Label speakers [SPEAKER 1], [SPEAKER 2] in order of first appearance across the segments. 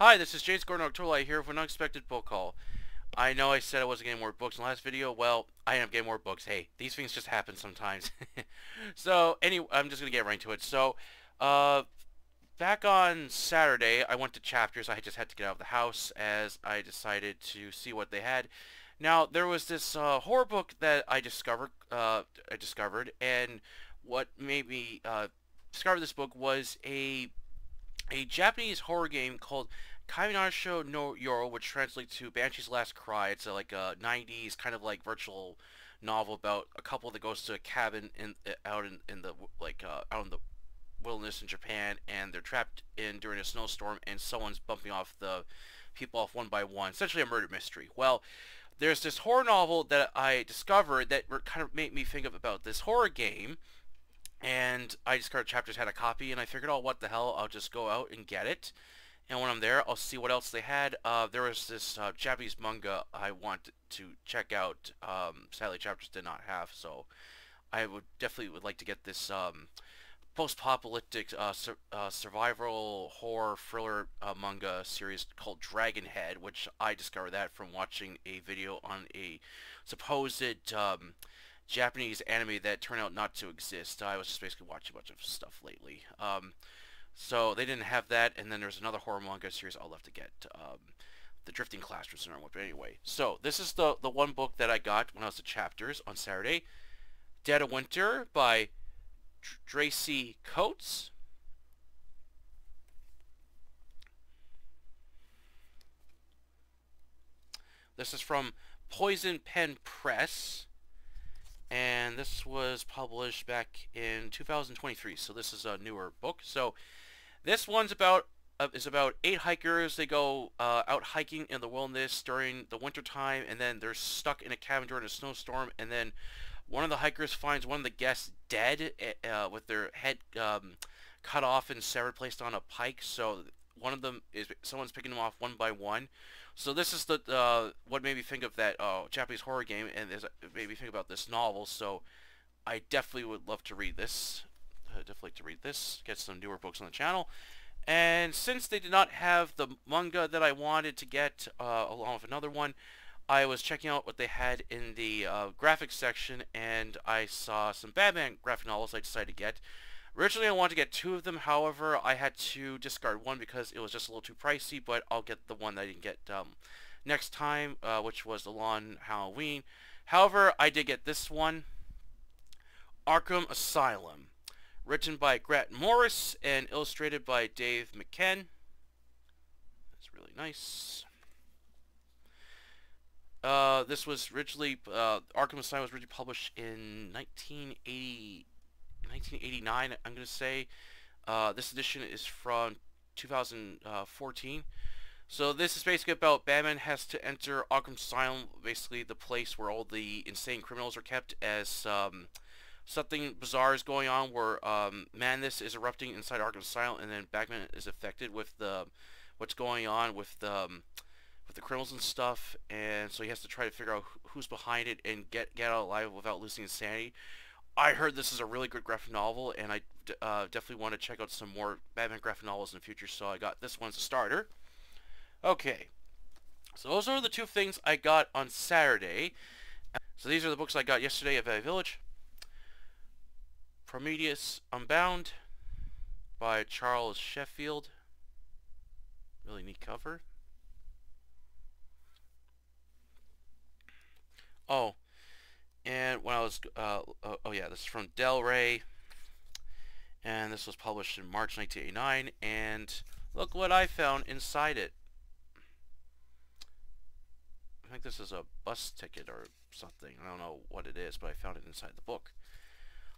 [SPEAKER 1] Hi, this is James Gordon-Octoli here with an unexpected book haul. I know I said I wasn't getting more books in the last video. Well, I am getting more books. Hey, these things just happen sometimes. So, anyway, I'm just going to get right into it. So, uh, back on Saturday, I went to Chapters. I just had to get out of the house as I decided to see what they had. Now, there was this horror book that I discovered, and what made me discover this book was a Japanese horror game called Kaminasho no Yoro, which translates to Banshee's Last Cry. It's like a 90s kind of like virtual novel about a couple that goes to a cabin out in the out in the wilderness in Japan, and they're trapped in during a snowstorm, and someone's bumping off the people off one by one. Essentially a murder mystery. Well, there's this horror novel that I discovered that kind of made me think about this horror game, and I discovered Chapters had a copy, and I figured, oh, what the hell, I'll just go out and get it. And when I'm there, I'll see what else they had. There was this Japanese manga I wanted to check out. Sadly, Chapters did not have, so I would like to get this post-apocalyptic survival horror thriller manga series called Dragon Head, which I discovered that from watching a video on a supposed Japanese anime that turned out not to exist. I was just basically watching a bunch of stuff lately. So they didn't have that, and then there's another horror manga series I'll have to get. The Drifting Classroom Syndrome. But anyway, so this is the one book that I got when I was at Chapters on Saturday. Dead of Winter by Tracy Coates. This is from Poison Pen Press, and this was published back in 2023, so this is a newer book. So this one's about is about 8 hikers. They go out hiking in the wilderness during the winter time, and then they're stuck in a cabin during a snowstorm, and then one of the hikers finds one of the guests dead with their head cut off and severed, placed on a pike. So one of them is someone's picking them off one by one. So this is the what made me think of that Japanese horror game, and it made me think about this novel. So I definitely would love to read this. Get some newer books on the channel. And since they did not have the manga that I wanted to get, along with another one, I was checking out what they had in the graphics section, and I saw some Batman graphic novels I decided to get. Originally, I wanted to get 2 of them. However, I had to discard one because it was just a little too pricey, but I'll get the one that I didn't get next time, which was The Lawn Halloween. However, I did get this one, Arkham Asylum, written by Grant Morris and illustrated by Dave McKen. That's really nice. This was originally, Arkham Asylum was originally published in 1989, I'm going to say. This edition is from 2014. So this is basically about Batman has to enter Arkham Asylum, basically the place where all the insane criminals are kept, as something bizarre is going on where madness is erupting inside Arkham Asylum, and then Batman is affected with what's going on with the criminals and stuff, and so he has to try to figure out who's behind it and get out alive without losing insanity. I heard this is a really good graphic novel, and I definitely want to check out some more Batman graphic novels in the future, so I got this one as a starter. Okay, so those are the 2 things I got on Saturday. So these are the books I got yesterday at Valley Village. Prometheus Unbound by Charles Sheffield. Really neat cover. Oh, and when I was, oh yeah, this is from Del Rey, and this was published in March 1989, and look what I found inside it. I think this is a bus ticket or something. I don't know what it is, but I found it inside the book.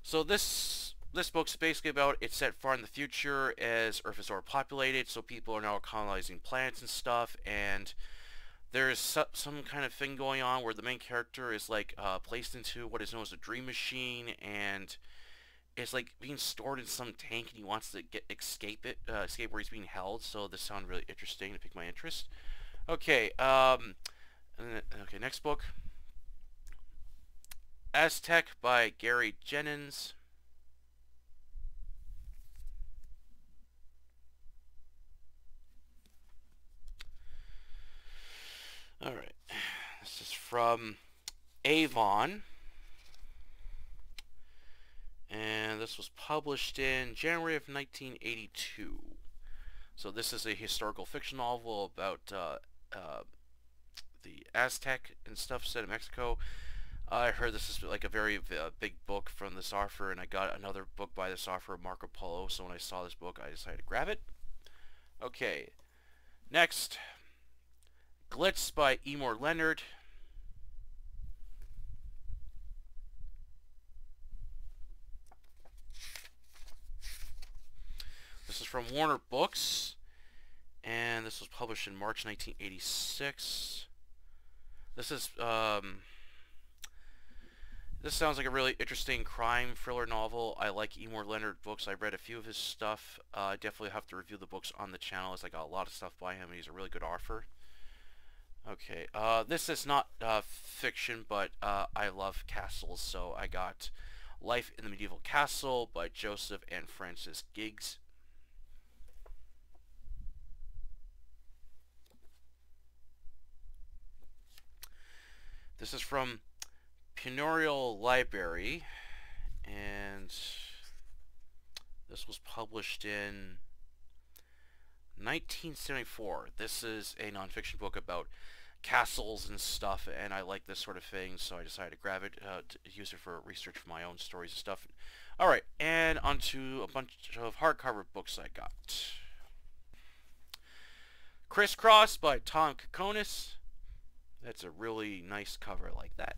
[SPEAKER 1] So this book's basically about, it's set far in the future as Earth is overpopulated, so people are now colonizing planets and stuff, and there's some kind of thing going on where the main character is like placed into what is known as a dream machine, and it's like being stored in some tank, and he wants to escape where he's being held. So this sounded really interesting to pique my interest. Okay, okay, next book, Aztec by Gary Jennings. from Avon, and this was published in January of 1982. So this is a historical fiction novel about the Aztec and stuff set in Mexico. I heard this is like a very big book from this author, and I got another book by this author, Marco Polo, so when I saw this book, I decided to grab it. Okay, next, Glitz by Emor Leonard. This is from Warner Books, and this was published in March 1986. This is, this sounds like a really interesting crime thriller novel. I like Emor Leonard books. I read a few of his stuff. I definitely have to review the books on the channel, as I got a lot of stuff by him, and he's a really good author. Okay, this is not fiction, but I love castles, so I got Life in the Medieval Castle by Joseph and Francis Giggs. This is from Penorial Library, and this was published in 1974. This is a nonfiction book about castles and stuff, and I like this sort of thing, so I decided to grab it to use it for research for my own stories and stuff. Alright, and onto a bunch of hardcover books I got. Crisscross by Tom Kokonis. That's a really nice cover like that.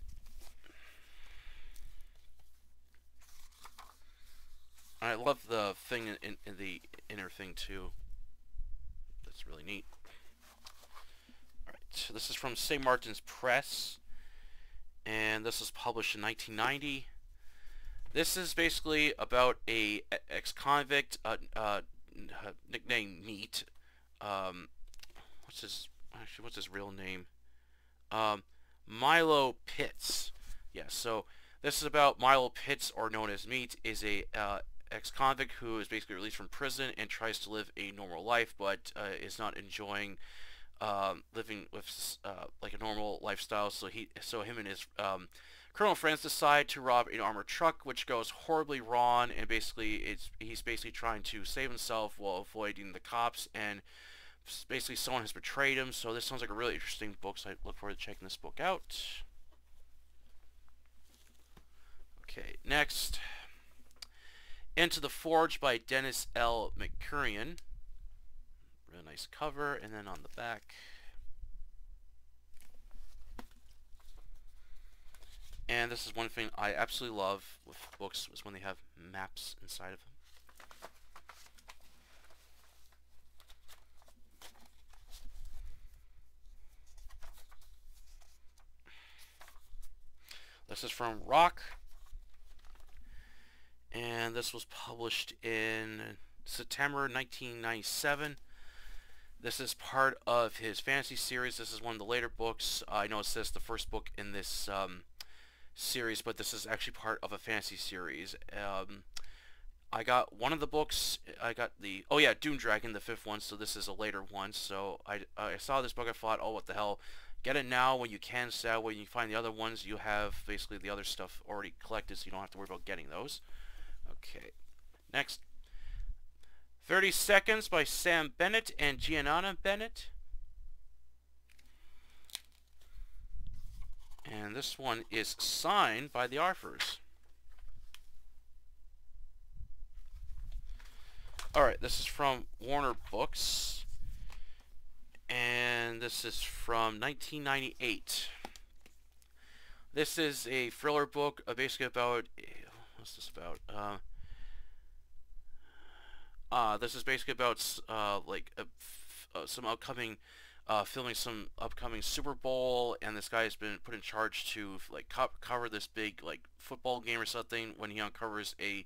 [SPEAKER 1] I love the thing in the inner thing too. That's really neat. Alright, so this is from St. Martin's Press, and this was published in 1990. This is basically about a ex-convict, nicknamed Meat. What's his real name? Milo Pitts. Yeah, so this is about Milo Pitts, or known as Meat, is a ex-convict who is basically released from prison and tries to live a normal life, but is not enjoying living with like a normal lifestyle. So him and his criminal friends decide to rob an armored truck, which goes horribly wrong, and basically he's basically trying to save himself while avoiding the cops, and basically someone has betrayed him. So this sounds like a really interesting book, so I look forward to checking this book out. Okay, next, Into the Forge by Dennis L. McCurian. Really nice cover, and then on the back, and this is one thing I absolutely love with books, is when they have maps inside of them. This is from Rock, and this was published in September 1997. This is part of his fantasy series. This is one of the later books. I know it says the first book in this series, but this is actually part of a fantasy series. I got one of the books. I got the, oh yeah, Doom Dragon, the 5th one, so this is a later one. So I saw this book, I thought, oh, what the hell. Get it now when you can, so that way you find the other ones, you have basically the other stuff already collected, so you don't have to worry about getting those. Okay, next, 30 Seconds by Sam Bennett and Gianna Bennett. And this one is signed by the authors. Alright, this is from Warner Books, and this is from 1998. This is a thriller book, basically about, what's this about? This is basically about some upcoming, filming some upcoming Super Bowl, and this guy has been put in charge to like cover this big like football game or something, when he uncovers a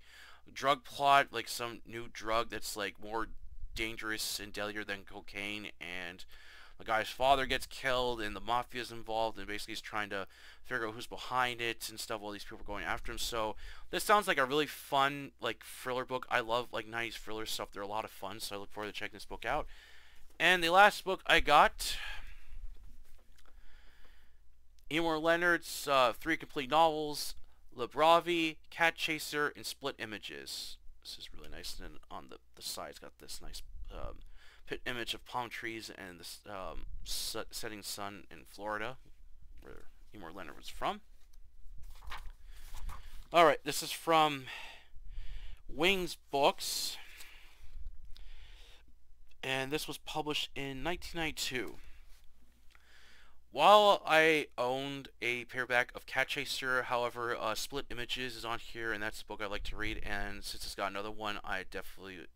[SPEAKER 1] drug plot, like some new drug that's like more dangerous and deadlier than cocaine, and the guy's father gets killed, and the mafia is involved, and basically he's trying to figure out who's behind it and stuff while these people are going after him. So this sounds like a really fun like thriller book. I love like 90s thriller stuff. They're a lot of fun, so I look forward to checking this book out. And the last book I got Eeyore Leonard's 3 complete novels, Le Bravi, Cat Chaser, and Split Images. This is really nice, and on the side it's got this nice pit image of palm trees and this setting sun in Florida, where Eeyore Leonard was from. Alright, this is from Wings Books, and this was published in 1992. While I owned a paperback of Cat Chaser, however, Split Images is on here, and that's the book I like to read, and since it's got another one, I definitely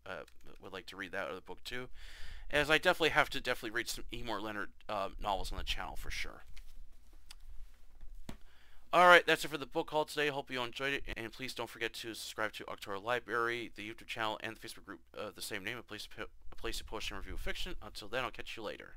[SPEAKER 1] would like to read that other book too, as I definitely have to read some Eeyore Leonard novels on the channel for sure. Alright, that's it for the book haul today. Hope you enjoyed it, and please don't forget to subscribe to October Library, the YouTube channel, and the Facebook group of the same name, a place to post and review fiction. Until then, I'll catch you later.